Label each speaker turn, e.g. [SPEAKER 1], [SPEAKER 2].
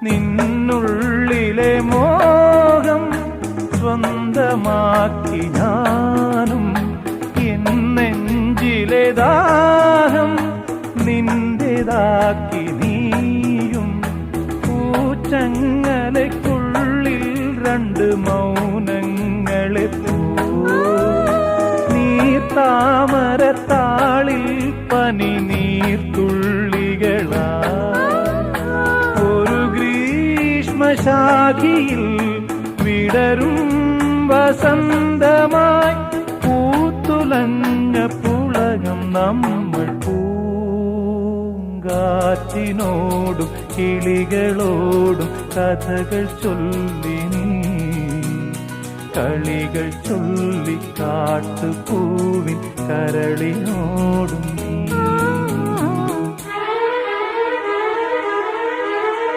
[SPEAKER 1] നിന്നുള്ളിലെ മോഹം സ്വന്തമാക്കി ഞാനും, എൻ നെഞ്ചിലെ ദാഹം നിന്റേതാക്കി നീയും. പൂച്ചങ്ങലയ്ക്കുള്ളിൽ രണ്ട് മൗനങ്ങളെ നീർത്താമരത്താളിൽ പനി നീർത്തുള്ളികളാ. ഒരു ഗ്രീഷ്മശാഖിയിൽ വിടരും വസന്തമായി പൂത്തുലഞ്ഞ പുളകം നമ്മൾ. പൂങ്കാറ്റിനോടും കിളികളോടും കഥകൾ ചൊല്ലി നീ, കളികൾ ചൊല്ലി കാട്ടുപൂവിൻ കരളിനോടും നീ.